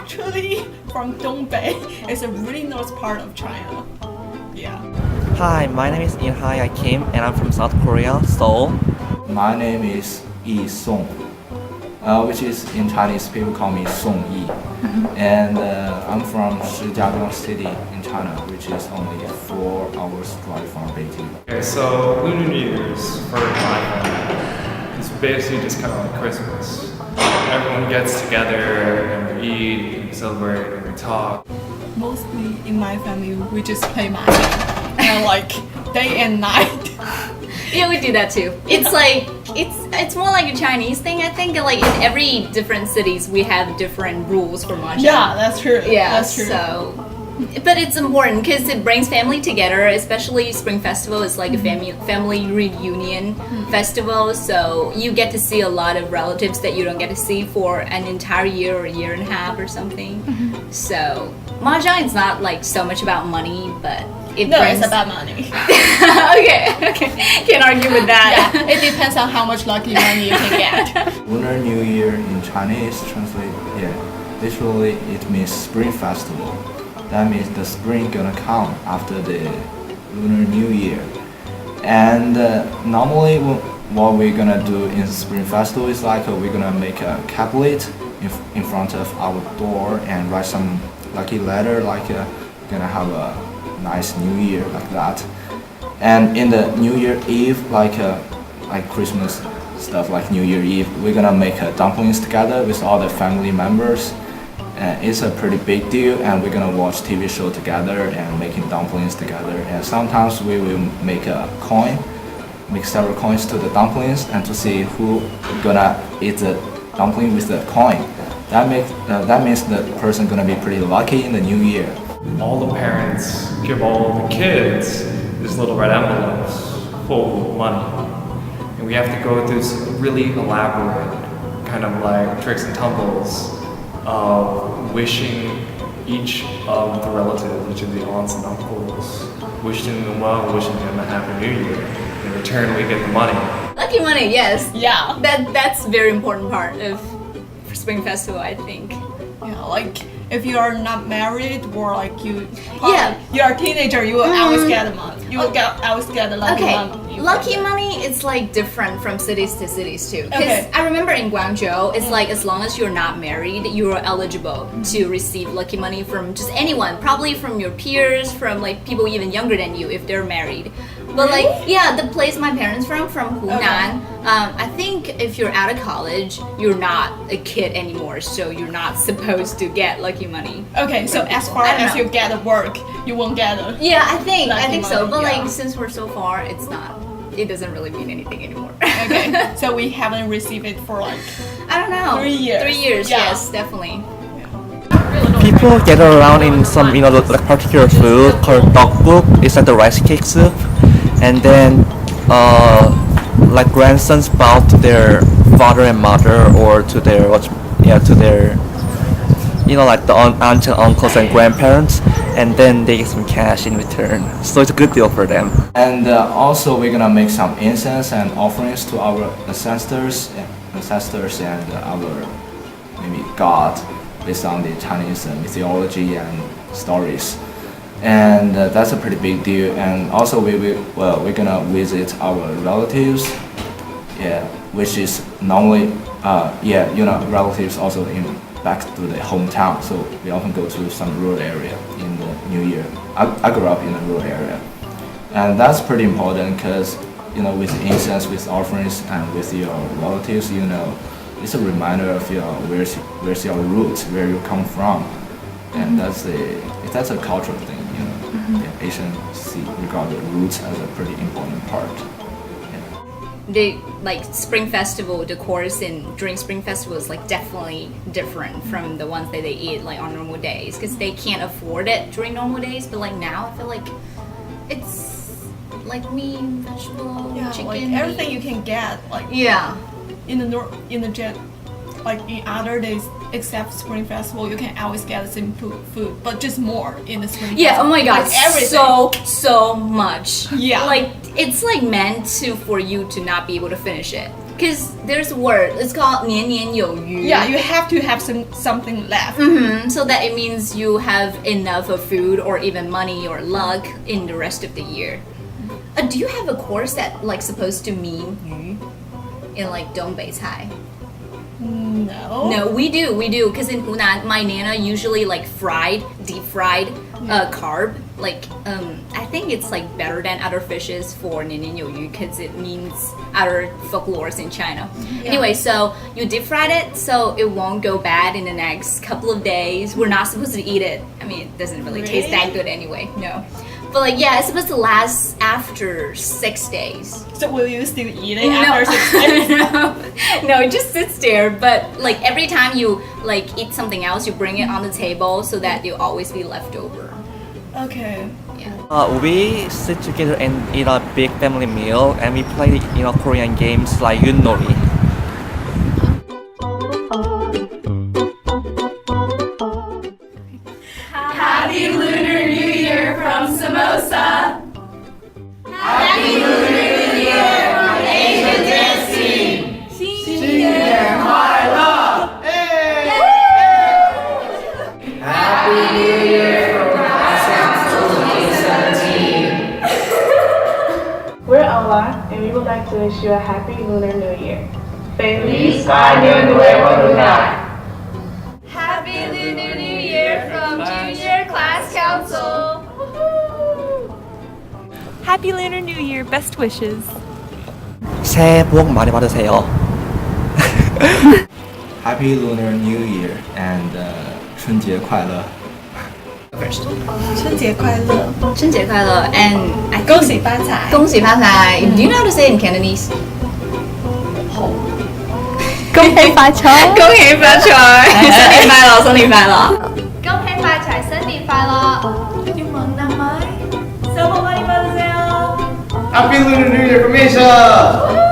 actually from Dongbei. It's a really north part of China. Yeah. Hi, my name is Inhai Kim and I'm from South Korea, Seoul. My name is Yi Song, which is in Chinese people call me Song Yi. And I'm from Shijiazhuang City in China, which is only 4 hours drive from Beijing. Okay, so Lunar New Year's for my family is basically just kind of like Christmas. Everyone gets together and we eat, and we celebrate, and we talk. Mostly in my family, we just play mahjong and like day and night. Yeah, we do that too. It's like it's more like a Chinese thing. I think like in every different cities we have different rules for mahjong. Yeah, that's true. Yeah, that's true. so but it's important because it brings family together, especially Spring Festival is like a family reunion festival, so you get to see a lot of relatives that you don't get to see for an entire year or a year and a half or something. So mahjong is not like so much about money, but it No, brings it's about money. okay, can't argue with that. Yeah, it depends on how much lucky money you can get. Lunar New Year in Chinese literally it means Spring Festival. That means the spring gonna come after the Lunar New Year. And normally what we're gonna do in Spring Festival is like we're gonna make a caplet in front of our door and write some lucky letter like gonna have a nice New Year like that. And in the New Year Eve like Christmas stuff like New Year Eve, we're gonna make dumplings together with all the family members. It's a pretty big deal, and we're gonna watch TV show together and making dumplings together. And sometimes we will make a coin, make several coins to the dumplings, and to see who gonna eat the dumpling with the coin. That means the person gonna be pretty lucky in the new year. All the parents give all the kids these little red envelopes full of money. And we have to go through some really elaborate kind of like tricks and tumbles of wishing each of the relatives, each of the aunts and uncles, wishing them well, wishing them a happy new year. In return, we get the money. Lucky money, yes. Yeah. That's a very important part of Spring Festival, I think. Yeah, like if you are not married or like you're a teenager, you will always get a month. You will always get a lucky month. Lucky money is like different from cities to cities too. Because Okay. I remember in Guangzhou, it's like as long as you're not married, you are eligible to receive lucky money from just anyone, probably from your peers, from like people even younger than you if they're married. But like, yeah, the place my parents from Hunan, I think if you're out of college, you're not a kid anymore, so you're not supposed to get lucky money. Okay, so as far I don't as know. you get a work, you won't get a. Yeah, I think Lucky so. money, But yeah. like, since we're so far, it doesn't really mean anything anymore. Okay, so we haven't received it for like. I don't know. 3 years. 3 years, Yeah. yes, definitely. People gather around in some, like particular food called tteokguk. It's like the rice cake soup, and then like grandsons bow to their father and mother, or to their like the aunts and uncles and grandparents, and then they get some cash in return. So it's a good deal for them. And also we're gonna make some incense and offerings to our ancestors and our maybe God, based on the Chinese mythology and stories. And that's a pretty big deal. And also we're gonna visit our relatives, which is normally relatives also back to the hometown. So we often go to some rural area in the new year. I grew up in a rural area, and that's pretty important because with incense, with offerings, and with your relatives, it's a reminder of where's your roots, where you come from, and that's a cultural thing. Asians regard the roots as a pretty important part. The like Spring Festival, the course during Spring Festival is like definitely different from the ones that they eat like on normal days, because they can't afford it during normal days. But like now, I feel like it's like meat, vegetable, chicken, like everything you can get like in other days except Spring Festival, you can always get the same food, but just more in the Spring Yeah, Festival. oh my god, Like everything. so much. Yeah. Like it's like meant for you to not be able to finish it. because there's a word. It's called 年年有余. Yeah, you have to have something left. So that it means you have enough of food or even money or luck in the rest of the year. Do you have a course that like supposed to mean 鱼 in like Dongbei Cai? No. No, we do, because in Hunan, my nana usually like deep fried carb. Like, I think it's like better than other fishes for 年年有余because it means other folklores in China. Anyway, so you deep fried it so it won't go bad in the next couple of days. We're not supposed to eat it. I mean, it doesn't really taste that good anyway. No. But like, yeah, it's supposed to last after 6 days. So will you still eat it after 6 days? No, it just sits there. But like every time you like eat something else, you bring it on the table so that you'll always be left over. Okay. Yeah. We sit together and eat a big family meal, and we play Korean games like Yunori. Happy Lunar New Year from Samosa. Happy Lunar New Year from Asian Dance Team. 新年快乐! Happy New Year from Class Council 2017. We're Ola, and we would like to wish you a happy Lunar New Year. Feliz Año Nuevo Lunar. Happy Lunar New Year from Junior Class Council. Happy Lunar New Year. Best wishes. 새해 복 많이 받으세요. Happy Lunar New Year and 春节快乐.春节快乐. 春节快乐 and I think 恭喜发财. 恭喜发财. Do you know how to say it in Cantonese? 恭喜发财.恭喜发财. 新年快乐，新年快乐. 恭喜發財，新年快樂！ Happy Lunar New Year from Asia!